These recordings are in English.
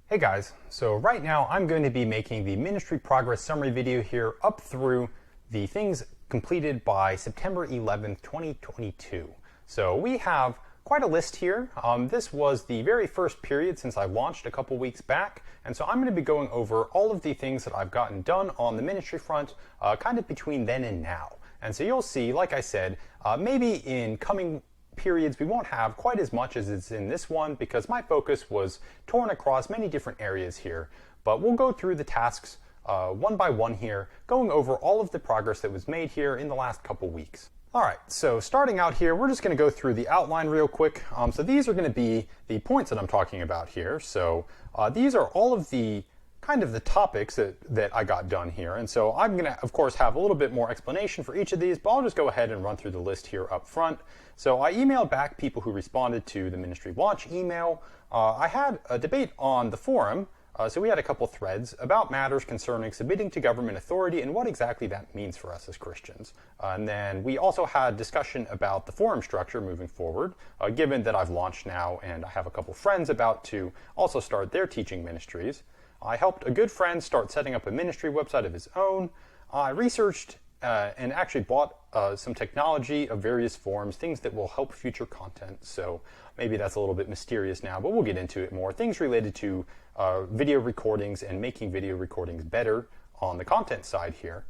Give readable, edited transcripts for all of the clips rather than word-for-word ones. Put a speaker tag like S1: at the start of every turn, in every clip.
S1: Hey guys, so right now I'm going to be making the ministry progress summary video here up through the things completed by September 11th, 2022. So we have quite a list here. This was the very first period since I launched a couple weeks back, and so I'm going to be going over all of the things that I've gotten done on the ministry front kind of between then and now. And so you'll see, like I said, maybe in coming periods we won't have quite as much as it's in this one because my focus was torn across many different areas here, but we'll go through the tasks one by one here, going over all of the progress that was made here in the last couple weeks. Alright, so starting out here, we're just going to go through the outline real quick. So these are going to be the points that I'm talking about here. So these are all of the kind of the topics that I got done here. And so I'm going to, of course, have a little bit more explanation for each of these, but I'll just go ahead and run through the list here up front. So I emailed back people who responded to the ministry launch email. I had a debate on the forum. So we had a couple threads about matters concerning submitting to government authority and what exactly that means for us as Christians. And then we also had discussion about the forum structure moving forward, given that I've launched now and I have a couple friends about to also start their teaching ministries. I helped a good friend start setting up a ministry website of his own. I researched and actually bought some technology of various forms, things that will help future content. So maybe that's a little bit mysterious now, but we'll get into it more. Things related to video recordings and making video recordings better on the content side here.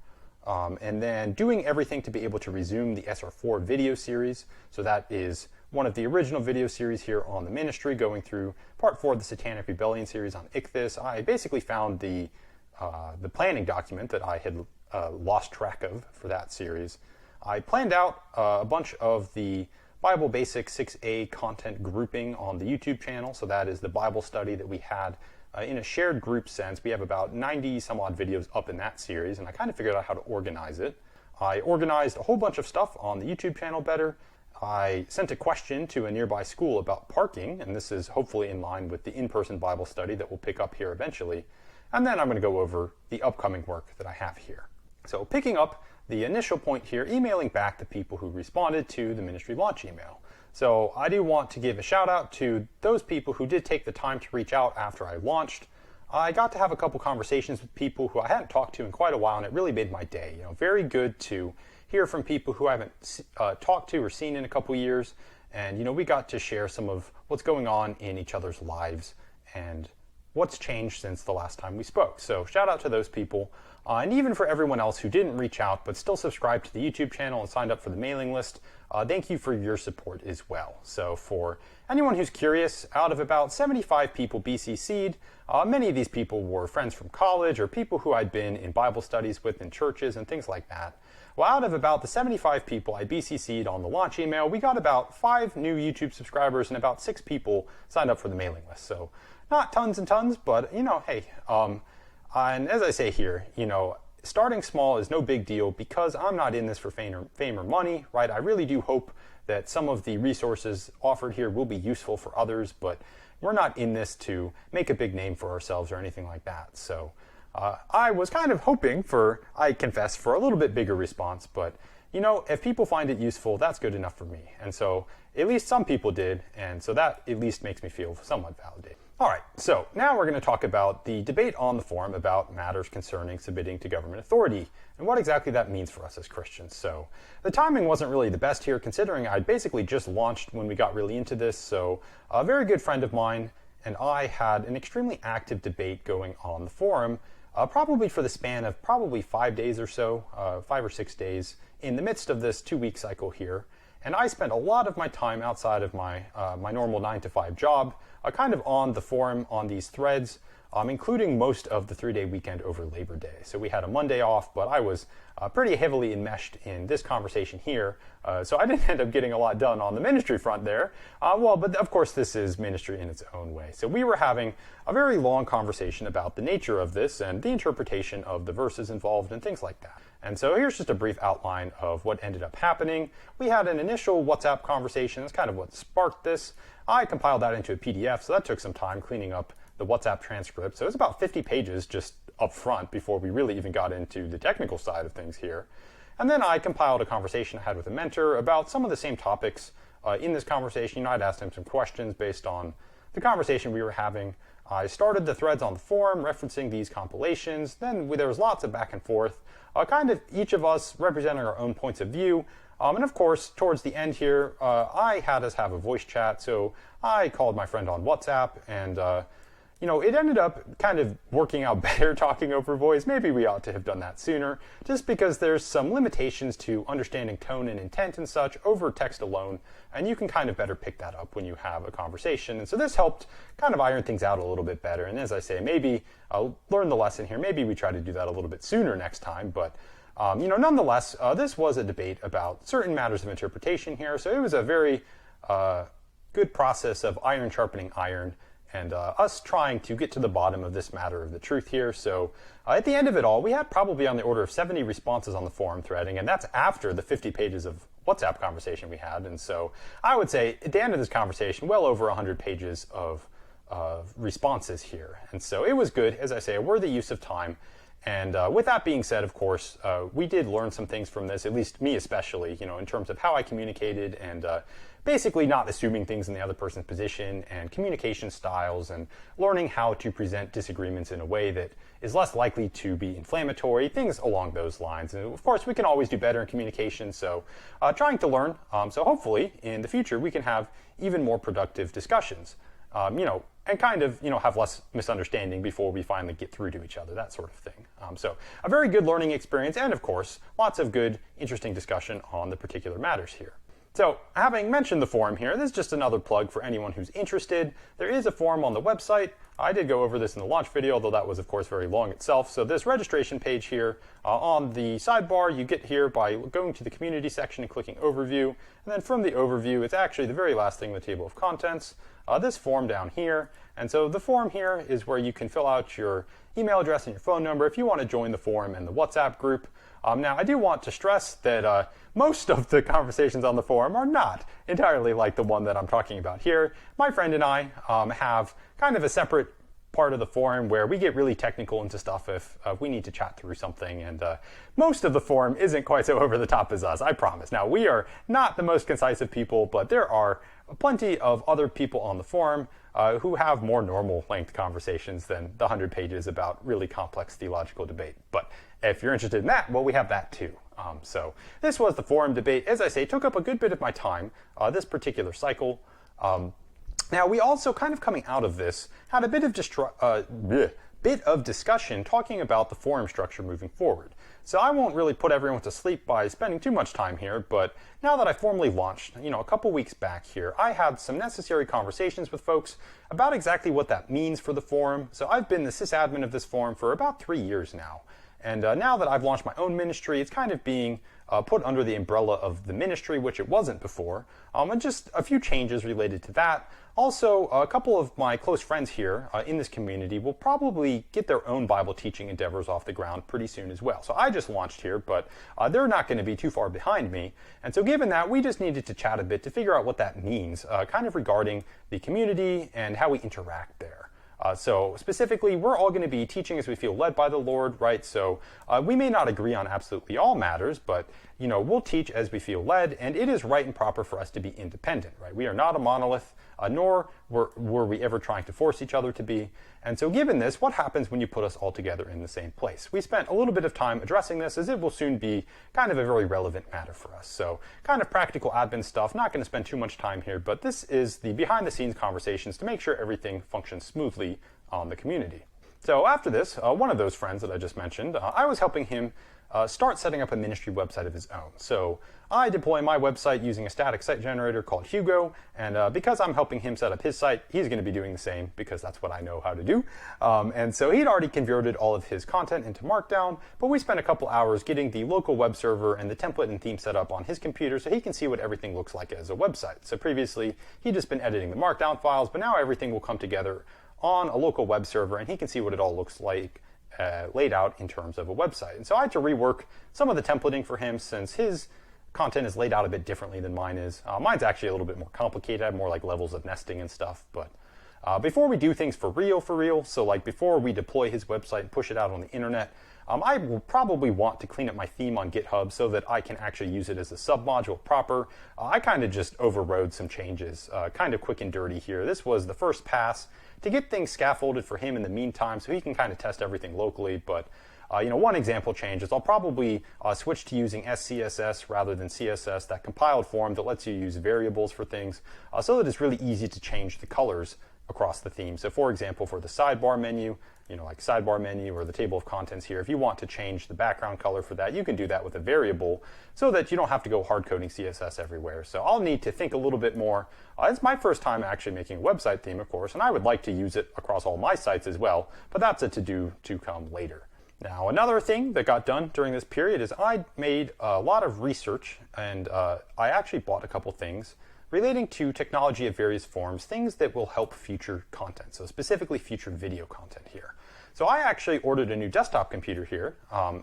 S1: And then doing everything to be able to resume the SR4 video series. So that is one of the original video series here on the ministry, going through part 4 of the Satanic Rebellion series on Ichthus. I basically found the planning document that I had lost track of for that series. I planned out a bunch of the Bible Basic 6a content grouping on the YouTube channel. So that is the Bible study that we had in a shared group sense. We have about 90 some odd videos up in that series, and I kind of figured out how to organize it. I organized a whole bunch of stuff on the YouTube channel better. I sent a question to a nearby school about parking, and this is hopefully in line with the in-person Bible study that we'll pick up here eventually. And then I'm going to go over the upcoming work that I have here. So picking up the initial point here, emailing back the people who responded to the ministry launch email. So I do want to give a shout out to those people who did take the time to reach out after I launched. I got to have a couple conversations with people who I hadn't talked to in quite a while, and it really made my day. You know, very good to hear from people who I haven't talked to or seen in a couple years. And, you know, we got to share some of what's going on in each other's lives and what's changed since the last time we spoke. So shout out to those people. And even for everyone else who didn't reach out but still subscribed to the YouTube channel and signed up for the mailing list, thank you for your support as well. So for anyone who's curious, out of about 75 people BCC'd, many of these people were friends from college or people who I'd been in Bible studies with in churches and things like that. Well, out of about the 75 people I BCC'd on the launch email, we got about 5 new YouTube subscribers and about 6 people signed up for the mailing list. So not tons and tons, but, you know, hey, and as I say here, you know, starting small is no big deal because I'm not in this for fame or money, right? I really do hope that some of the resources offered here will be useful for others, but we're not in this to make a big name for ourselves or anything like that. So I was kind of hoping for, I confess, for a little bit bigger response, but you know, if people find it useful, that's good enough for me. And so at least some people did, and so that at least makes me feel somewhat validated. All right, so now we're going to talk about the debate on the forum about matters concerning submitting to government authority and what exactly that means for us as Christians. So the timing wasn't really the best here, considering I'd basically just launched when we got really into this. So a very good friend of mine and I had an extremely active debate going on the forum, probably for the span of probably 5 days or so, 5 or 6 days, in the midst of this 2-week cycle here. And I spent a lot of my time outside of my normal 9-to-5 job, kind of on the forum, on these threads, including most of the 3-day weekend over Labor Day. So we had a Monday off, but I was pretty heavily enmeshed in this conversation here. So I didn't end up getting a lot done on the ministry front there. But of course this is ministry in its own way. So we were having a very long conversation about the nature of this and the interpretation of the verses involved and things like that. And so here's just a brief outline of what ended up happening. We had an initial WhatsApp conversation. That's kind of what sparked this. I compiled that into a PDF, so that took some time cleaning up the WhatsApp transcript. So it was about 50 pages just up front before we really even got into the technical side of things here. And then I compiled a conversation I had with a mentor about some of the same topics in this conversation. You know, I'd asked him some questions based on the conversation we were having. I started the threads on the forum referencing these compilations. Then there was lots of back and forth, kind of each of us representing our own points of view. And of course, towards the end here, I had us have a voice chat, so I called my friend on WhatsApp, and it ended up kind of working out better talking over voice. Maybe we ought to have done that sooner, just because there's some limitations to understanding tone and intent and such over text alone, and you can kind of better pick that up when you have a conversation. And so this helped kind of iron things out a little bit better. And as I say, maybe I'll learn the lesson here. Maybe we try to do that a little bit sooner next time, but nonetheless, this was a debate about certain matters of interpretation here, so it was a very good process of iron sharpening iron, and us trying to get to the bottom of this matter of the truth here. So at the end of it all, we had probably on the order of 70 responses on the forum threading, and that's after the 50 pages of WhatsApp conversation we had. And so I would say at the end of this conversation, well over 100 pages of responses here. And so it was good, as I say, a worthy use of time. And with that being said, of course, we did learn some things from this, at least me especially, in terms of how I communicated and basically not assuming things in the other person's position and communication styles and learning how to present disagreements in a way that is less likely to be inflammatory, things along those lines. And of course, we can always do better in communication, so trying to learn. So hopefully in the future, we can have even more productive discussions. And kind of, have less misunderstanding before we finally get through to each other, that sort of thing. So a very good learning experience, and of course, lots of good, interesting discussion on the particular matters here. So having mentioned the forum here, this is just another plug for anyone who's interested. There is a forum on the website. I did go over this in the launch video, although that was, of course, very long itself. So this registration page here on the sidebar, you get here by going to the community section and clicking overview. And then from the overview, it's actually the very last thing in the table of contents, this form down here. And so the form here is where you can fill out your email address and your phone number if you want to join the forum and the WhatsApp group. Now, I do want to stress that most of the conversations on the forum are not entirely like the one that I'm talking about here. My friend and I have kind of a separate part of the forum where we get really technical into stuff if we need to chat through something, and most of the forum isn't quite so over the top as us, I promise. Now, we are not the most concise of people, but there are plenty of other people on the forum who have more normal length conversations than the 100 pages about really complex theological debate. But if you're interested in that, well, we have that too. So this was the forum debate. As I say, took up a good bit of my time, this particular cycle. Now, we also, kind of coming out of this, had a bit of discussion talking about the forum structure moving forward. So I won't really put everyone to sleep by spending too much time here, but now that I formally launched, a couple weeks back here, I had some necessary conversations with folks about exactly what that means for the forum. So I've been the sysadmin of this forum for about 3 years now. And now that I've launched my own ministry, it's kind of being put under the umbrella of the ministry, which it wasn't before, and just a few changes related to that. Also, a couple of my close friends here in this community will probably get their own Bible teaching endeavors off the ground pretty soon as well. So I just launched here, but they're not going to be too far behind me. And so given that, we just needed to chat a bit to figure out what that means, kind of regarding the community and how we interact there. So specifically, we're all going to be teaching as we feel led by the Lord, right? So we may not agree on absolutely all matters, but we'll teach as we feel led, and it is right and proper for us to be independent, right? We are not a monolith, nor were we ever trying to force each other to be. And so given this, what happens when you put us all together in the same place? We spent a little bit of time addressing this, as it will soon be kind of a very relevant matter for us. So kind of practical admin stuff, not going to spend too much time here, but this is the behind-the-scenes conversations to make sure everything functions smoothly on the community. So after this, one of those friends that I just mentioned, I was helping him start setting up a ministry website of his own. So I deploy my website using a static site generator called Hugo, and because I'm helping him set up his site, he's going to be doing the same because that's what I know how to do. And so he'd already converted all of his content into Markdown, but we spent a couple hours getting the local web server and the template and theme set up on his computer so he can see what everything looks like as a website. So previously, he'd just been editing the Markdown files, but now everything will come together on a local web server, and he can see what it all looks like laid out in terms of a website. And so I had to rework some of the templating for him since his content is laid out a bit differently than mine is. Mine's actually a little bit more complicated. I have more like levels of nesting and stuff. But before we do things for real, so like before we deploy his website and push it out on the internet, I will probably want to clean up my theme on GitHub so that I can actually use it as a submodule proper. I kind of just overrode some changes, kind of quick and dirty here. This was the first pass to get things scaffolded for him in the meantime so he can kind of test everything locally. But one example change is I'll probably switch to using SCSS rather than CSS, that compiled form that lets you use variables for things, so that it's really easy to change the colors across the theme. So for example, for the sidebar menu, like sidebar menu or the table of contents here, if you want to change the background color for that, you can do that with a variable so that you don't have to go hard coding CSS everywhere. So I'll need to think a little bit more. It's my first time actually making a website theme, of course, and I would like to use it across all my sites as well, but that's a to-do to come later. Now, another thing that got done during this period is I made a lot of research, and I actually bought a couple things relating to technology of various forms, things that will help future content, so specifically future video content here. So I actually ordered a new desktop computer here,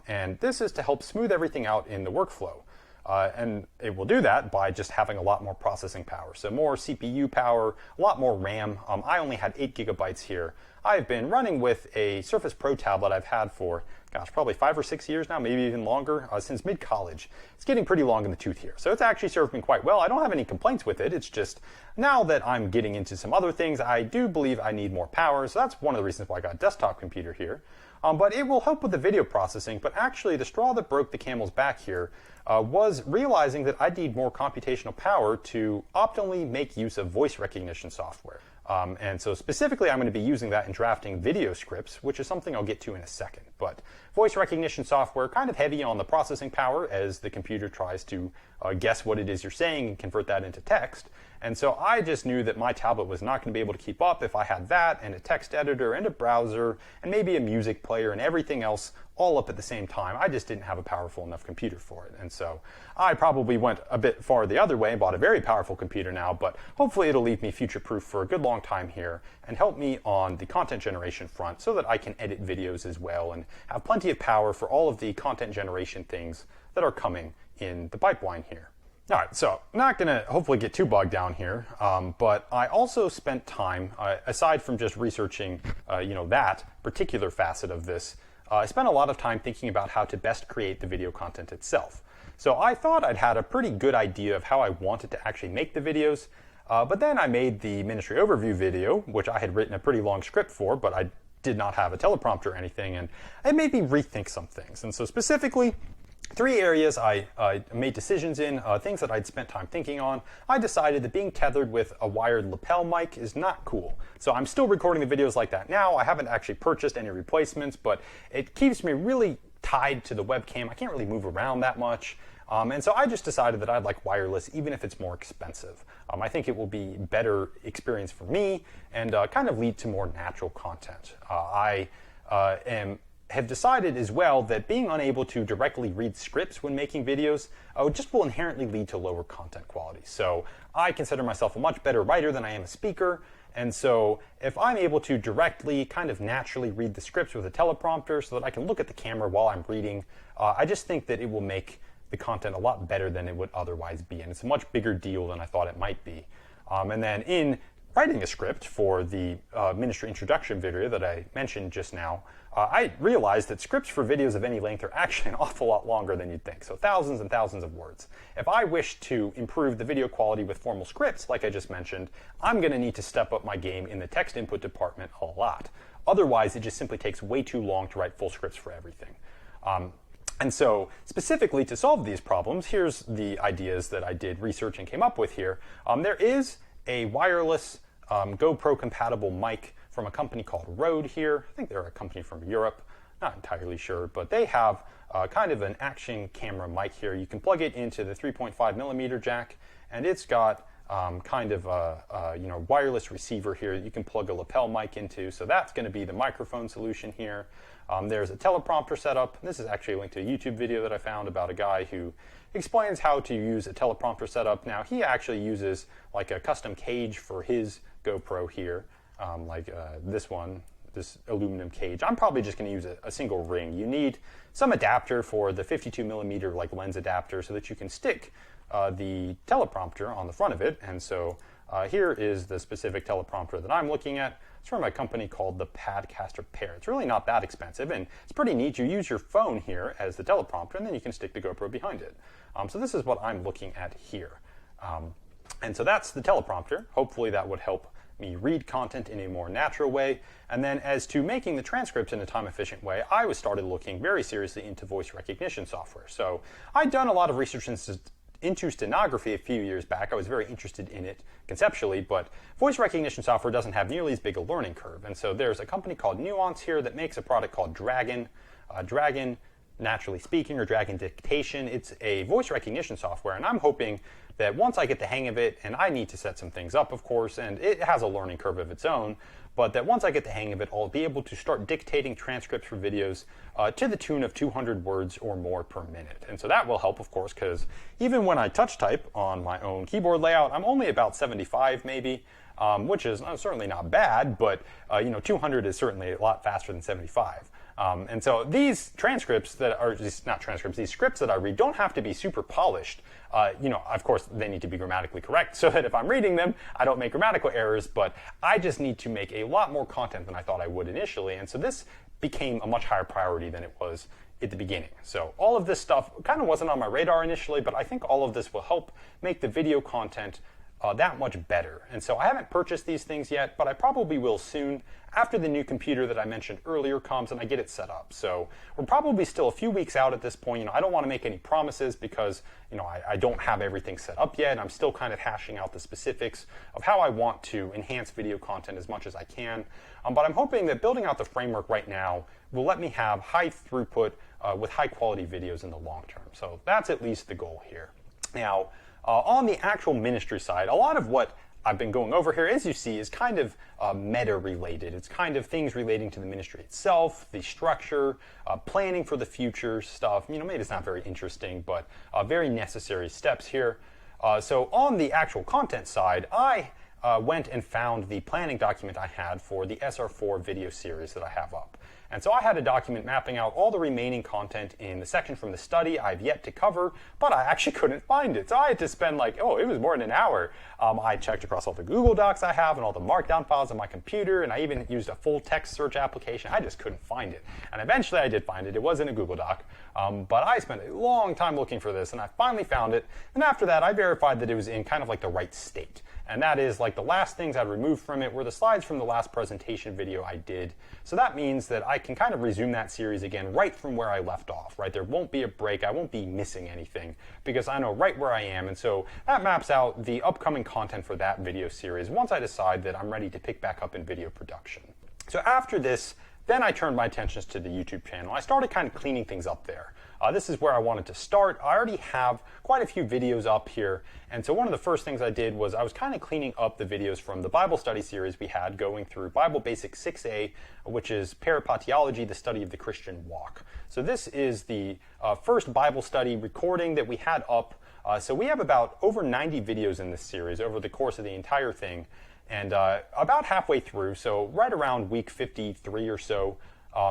S1: and this is to help smooth everything out in the workflow. And it will do that by just having a lot more processing power. So more CPU power, a lot more RAM. I only had 8 gigabytes here. I've been running with a Surface Pro tablet I've had for, probably 5 or 6 years now, maybe even longer, since mid-college. It's getting pretty long in the tooth here. So it's actually served me quite well. I don't have any complaints with it. It's just now that I'm getting into some other things, I do believe I need more power. So that's one of the reasons why I got a desktop computer here. But it will help with the video processing. But actually, the straw that broke the camel's back here was realizing that I need more computational power to optimally make use of voice recognition software. And so specifically, I'm going to be using that in drafting video scripts, which is something I'll get to in a second. But voice recognition software, kind of heavy on the processing power as the computer tries to guess what it is you're saying and convert that into text. And so I just knew that my tablet was not going to be able to keep up if I had that and a text editor and a browser and maybe a music player and everything else all up at the same time. I just didn't have a powerful enough computer for it. And so I probably went a bit far the other way and bought a very powerful computer now, but hopefully it'll leave me future-proof for a good long time here and help me on the content generation front so that I can edit videos as well and have plenty of power for all of the content generation things that are coming in the pipeline here. All right, so I'm not going to hopefully get too bogged down here, but I also spent time, aside from just researching, that particular facet of this, I spent a lot of time thinking about how to best create the video content itself. So I thought I'd had a pretty good idea of how I wanted to actually make the videos, but then I made the ministry overview video, which I had written a pretty long script for, but I did not have a teleprompter or anything, and it made me rethink some things. And so specifically, 3 areas I made decisions in, things that I'd spent time thinking on. I decided that being tethered with a wired lapel mic is not cool. So I'm still recording the videos like that now. I haven't actually purchased any replacements, but it keeps me really tied to the webcam. I can't really move around that much. And so I just decided that I'd like wireless, even if it's more expensive. I think it will be a better experience for me and kind of lead to more natural content. I have decided as well that being unable to directly read scripts when making videos just will inherently lead to lower content quality. So I consider myself a much better writer than I am a speaker. And so if I'm able to directly kind of naturally read the scripts with a teleprompter so that I can look at the camera while I'm reading, I just think that it will make the content a lot better than it would otherwise be. And it's a much bigger deal than I thought it might be. And then in writing a script for the ministry introduction video that I mentioned just now, I realized that scripts for videos of any length are actually an awful lot longer than you'd think, so thousands and thousands of words. If I wish to improve the video quality with formal scripts, like I just mentioned, I'm going to need to step up my game in the text input department a lot. Otherwise, it just simply takes way too long to write full scripts for everything. And so specifically to solve these problems, here's the ideas that I did research and came up with here. There is a wireless GoPro compatible mic from a company called Rode here. I think they're a company from Europe, not entirely sure, but they have kind of an action camera mic here. You can plug it into the 3.5 millimeter jack, and it's got kind of a wireless receiver here that you can plug a lapel mic into. So that's going to be the microphone solution here. There's a teleprompter setup. This is actually a link to a YouTube video that I found about a guy who explains how to use a teleprompter setup. Now, he actually uses like a custom cage for his GoPro here, this aluminum cage. I'm probably just going to use a single ring. You need some adapter for the 52 millimeter lens adapter so that you can stick the teleprompter on the front of it. And so here is the specific teleprompter that I'm looking at. It's from a company called the Padcaster Pair. It's really not that expensive, and it's pretty neat. You use your phone here as the teleprompter, and then you can stick the GoPro behind it. So this is what I'm looking at here. And so that's the teleprompter. Hopefully that would help me read content in a more natural way. And then as to making the transcripts in a time-efficient way, I started looking very seriously into voice recognition software. So I'd done a lot of research into stenography a few years back. I was very interested in it conceptually, but voice recognition software doesn't have nearly as big a learning curve. And so there's a company called Nuance here that makes a product called Dragon. Dragon Naturally Speaking, or Dragon Dictation. It's a voice recognition software, and I'm hoping that once I get the hang of it, and I need to set some things up, of course, and it has a learning curve of its own, but that once I get the hang of it, I'll be able to start dictating transcripts for videos to the tune of 200 words or more per minute. And so that will help, of course, because even when I touch type on my own keyboard layout, I'm only about 75 maybe, which is certainly not bad, but 200 is certainly a lot faster than 75. And so these transcripts that are just not transcripts, these scripts that I read don't have to be super polished. Of course, they need to be grammatically correct so that if I'm reading them, I don't make grammatical errors, but I just need to make a lot more content than I thought I would initially. And so this became a much higher priority than it was at the beginning. So all of this stuff kind of wasn't on my radar initially, but I think all of this will help make the video content that much better. And so I haven't purchased these things yet, but I probably will soon after the new computer that I mentioned earlier comes and I get it set up. So we're probably still a few weeks out at this point. I don't want to make any promises because I don't have everything set up yet. I'm still kind of hashing out the specifics of how I want to enhance video content as much as I can. But I'm hoping that building out the framework right now will let me have high throughput with high quality videos in the long term. So that's at least the goal here. Now, on the actual ministry side, a lot of what I've been going over here, as you see, is kind of meta-related. It's kind of things relating to the ministry itself, the structure, planning for the future stuff. Maybe it's not very interesting, but very necessary steps here. So on the actual content side, I went and found the planning document I had for the SR4 video series that I have up. And so I had a document mapping out all the remaining content in the section from the study I've yet to cover, but I actually couldn't find it. So I had to spend it was more than an hour. I checked across all the Google Docs I have and all the markdown files on my computer, and I even used a full text search application. I just couldn't find it. And eventually I did find it. It was in a Google Doc, but I spent a long time looking for this, and I finally found it. And after that, I verified that it was in kind of like the right state. And that is the last things I'd removed from it were the slides from the last presentation video I did. So that means that I can kind of resume that series again right from where I left off, right? There won't be a break. I won't be missing anything because I know right where I am. And so that maps out the upcoming content for that video series once I decide that I'm ready to pick back up in video production. So after this, then I turned my attentions to the YouTube channel. I started kind of cleaning things up there. This is where I wanted to start. I already have quite a few videos up here. And so one of the first things I did was I was kind of cleaning up the videos from the Bible study series we had going through Bible Basics 6a, which is Peripatology, the study of the Christian walk. So this is the first Bible study recording that we had up. So we have about over 90 videos in this series over the course of the entire thing. And about halfway through, so right around week 53 or so,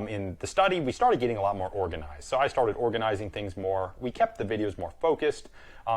S1: in the study, we started getting a lot more organized. So I started organizing things more. We kept the videos more focused.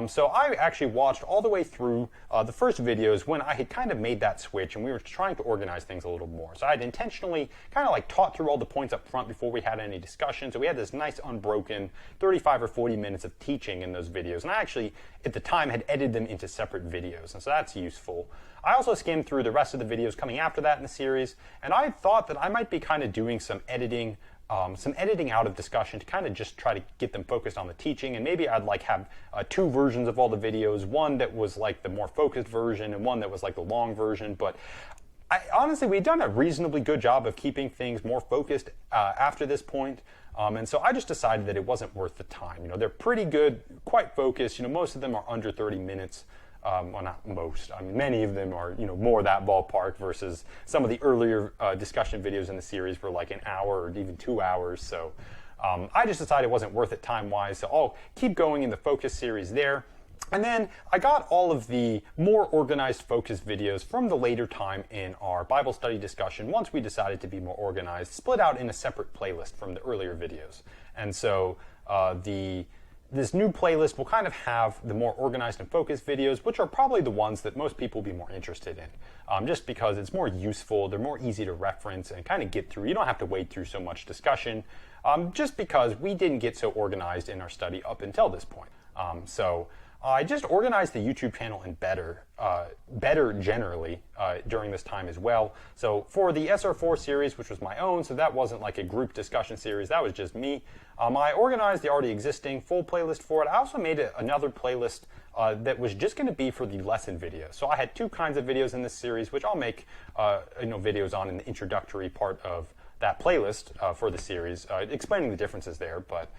S1: So I actually watched all the way through the first videos when I had kind of made that switch and we were trying to organize things a little more. So I had intentionally kind of taught through all the points up front before we had any discussion. So we had this nice unbroken 35 or 40 minutes of teaching in those videos. And I actually, at the time, had edited them into separate videos. And so that's useful. I also skimmed through the rest of the videos coming after that in the series, and I thought that I might be kind of doing some editing out of discussion to kind of just try to get them focused on the teaching, and maybe I'd have two versions of all the videos, one that was the more focused version and one that was the long version. But honestly, we'd done a reasonably good job of keeping things more focused after this point. And so I just decided that it wasn't worth the time. They're pretty good, quite focused. Most of them are under 30 minutes. Well, not most. Many of them are, more that ballpark versus some of the earlier discussion videos in the series were an hour or even 2 hours. So I just decided it wasn't worth it time-wise. So I'll keep going in the focus series there. And then I got all of the more organized focus videos from the later time in our Bible study discussion once we decided to be more organized, split out in a separate playlist from the earlier videos. And so this new playlist will kind of have the more organized and focused videos, which are probably the ones that most people will be more interested in, just because it's more useful, they're more easy to reference and kind of get through. You don't have to wade through so much discussion, just because we didn't get so organized in our study up until this point. So I just organized the YouTube channel in better generally during this time as well. So for the SR4 series, which was my own, so that wasn't like a group discussion series, that was just me. I organized the already existing full playlist for it. I also made another playlist that was just going to be for the lesson videos. So I had two kinds of videos in this series, which I'll make videos on in the introductory part of that playlist for the series, explaining the differences there. But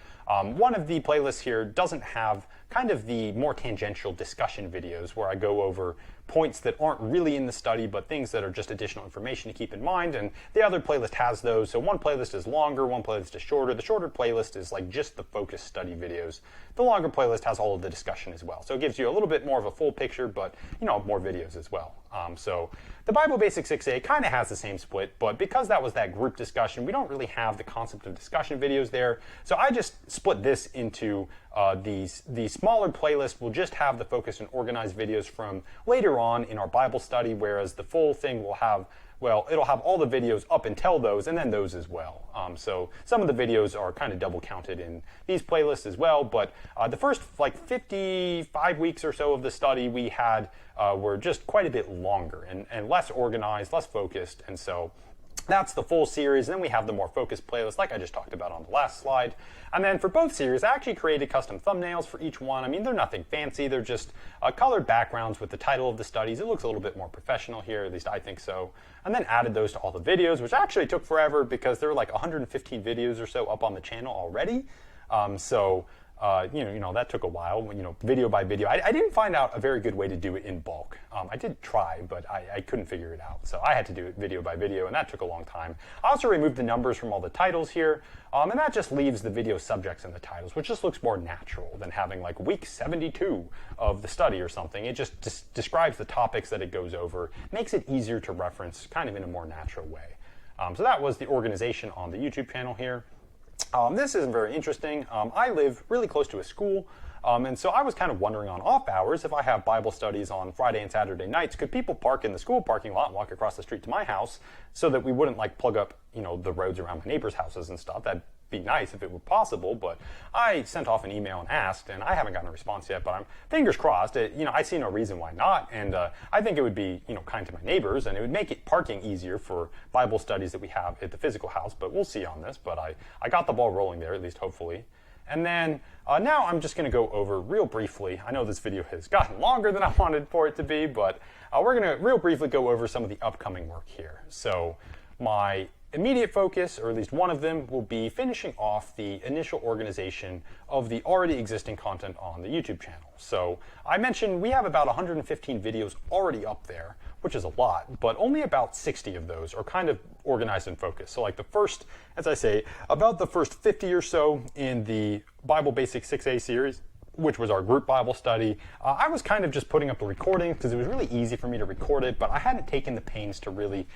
S1: one of the playlists here doesn't have kind of the more tangential discussion videos where I go over points that aren't really in the study, but things that are just additional information to keep in mind. And the other playlist has those. So one playlist is longer, one playlist is shorter. The shorter playlist is like just the focus study videos. The longer playlist has all of the discussion as well. So it gives you a little bit more of a full picture, but more videos as well. So the Bible Basics 6a kind of has the same split, but because that was that group discussion, we don't really have the concept of discussion videos there. So I just split this into the smaller playlist will just have the focus and organized videos from later on in our Bible study, whereas the full thing will have, it'll have all the videos up until those and then those as well. So some of the videos are kind of double counted in these playlists as well, but the first like 55 weeks or so of the study we had were just quite a bit longer and less organized, less focused, and so that's the full series. And then we have the more focused playlist, like I just talked about on the last slide. And then for both series, I actually created custom thumbnails for each one. I mean, they're nothing fancy. They're just colored backgrounds with the title of the studies. It looks a little bit more professional here, at least I think so. And then added those to all the videos, which actually took forever because there were like 115 videos or so up on the channel already. That took a while, video by video. I didn't find out a very good way to do it in bulk. I did try, but I couldn't figure it out. So I had to do it video by video, and that took a long time. I also removed the numbers from all the titles here, and that just leaves the video subjects in the titles, which just looks more natural than having like week 72 of the study or something. It just describes the topics that it goes over, makes it easier to reference kind of in a more natural way. So that was the organization on the YouTube channel here. This isn't very interesting. I live really close to a school, and so I was kind of wondering on off hours, if I have Bible studies on Friday and Saturday nights, could people park in the school parking lot and walk across the street to my house so that we wouldn't like plug up, the roads around my neighbors' houses and stuff? That'd be nice if it were possible, but I sent off an email and asked, and I haven't gotten a response yet, but I'm fingers crossed. I see no reason why not, and I think it would be, kind to my neighbors, and it would make parking easier for Bible studies that we have at the physical house, but we'll see on this, but I got the ball rolling there, at least hopefully. And then now I'm just going to go over real briefly. I know this video has gotten longer than I wanted for it to be, but we're going to real briefly go over some of the upcoming work here. So my immediate focus, or at least one of them, will be finishing off the initial organization of the already existing content on the YouTube channel. So I mentioned we have about 115 videos already up there, which is a lot, but only about 60 of those are kind of organized and focused. So like the first, as I say, about the first 50 or so in the Bible Basics 6a series, which was our group Bible study, I was kind of just putting up the recording because it was really easy for me to record it, but I hadn't taken the pains to really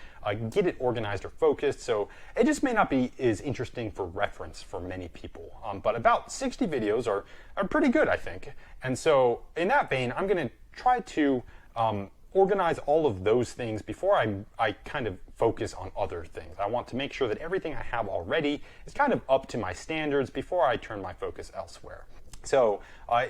S1: get it organized or focused, so it just may not be as interesting for reference for many people. But about 60 videos are pretty good, I think. And so in that vein, I'm going to try to organize all of those things before I kind of focus on other things. I want to make sure that everything I have already is kind of up to my standards before I turn my focus elsewhere. So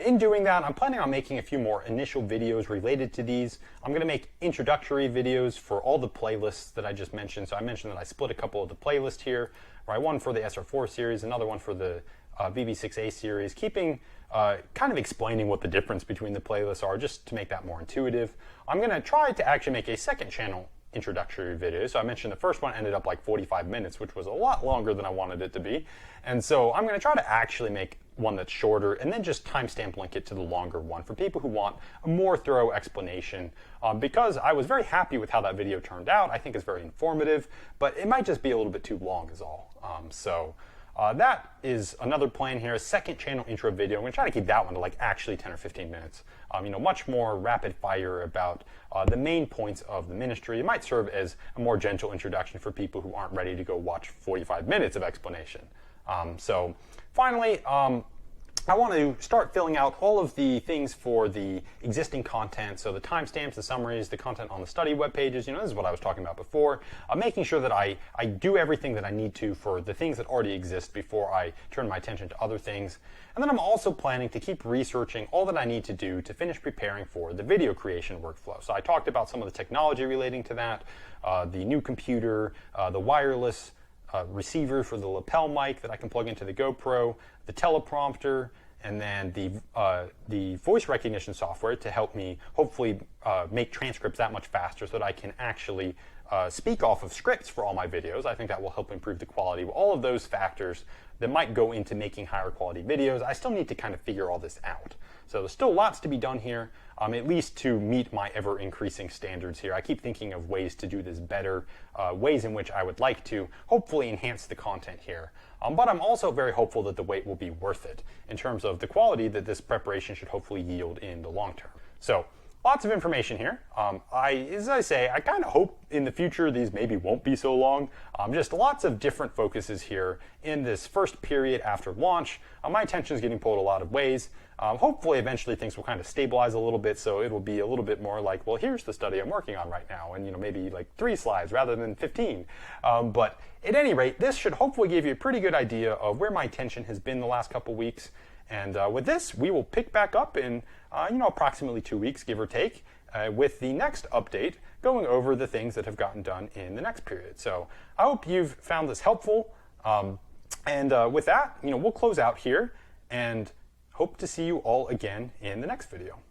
S1: in doing that, I'm planning on making a few more initial videos related to these. I'm going to make introductory videos for all the playlists that I just mentioned. So I mentioned that I split a couple of the playlists here, right? One for the SR4 series, another one for the BB6A series, keeping kind of explaining what the difference between the playlists are, just to make that more intuitive. I'm going to try to actually make a second channel introductory video. So I mentioned the first one ended up like 45 minutes, which was a lot longer than I wanted it to be. And so I'm going to try to actually make one that's shorter and then just timestamp link it to the longer one for people who want a more thorough explanation, because I was very happy with how that video turned out. I think it's very informative, but it might just be a little bit too long is all. That is another plan here, a second channel intro video. I'm going to try to keep that one to like actually 10 or 15 minutes. Much more rapid fire about the main points of the ministry. It might serve as a more gentle introduction for people who aren't ready to go watch 45 minutes of explanation. So finally, I want to start filling out all of the things for the existing content, so the timestamps, the summaries, the content on the study web pages. This is what I was talking about before. Making sure that I do everything that I need to for the things that already exist before I turn my attention to other things. And then I'm also planning to keep researching all that I need to do to finish preparing for the video creation workflow. So I talked about some of the technology relating to that, the new computer, the wireless receiver for the lapel mic that I can plug into the GoPro, the teleprompter, and then the voice recognition software to help me hopefully make transcripts that much faster so that I can actually speak off of scripts for all my videos. I think that will help improve the quality. All of those factors that might go into making higher quality videos, I still need to kind of figure all this out. So there's still lots to be done here, at least to meet my ever-increasing standards here. I keep thinking of ways to do this better, ways in which I would like to hopefully enhance the content here. But I'm also very hopeful that the wait will be worth it in terms of the quality that this preparation should hopefully yield in the long term. So lots of information here. As I say, I kind of hope in the future these maybe won't be so long. Just lots of different focuses here in this first period after launch. My attention is getting pulled a lot of ways. Hopefully eventually things will kind of stabilize a little bit, so it will be a little bit more like, well, here's the study I'm working on right now, and maybe like 3 slides rather than 15. But at any rate, this should hopefully give you a pretty good idea of where my attention has been the last couple weeks. And with this, we will pick back up in approximately 2 weeks, give or take, with the next update, going over the things that have gotten done in the next period. So I hope you've found this helpful. And with that, we'll close out here and hope to see you all again in the next video.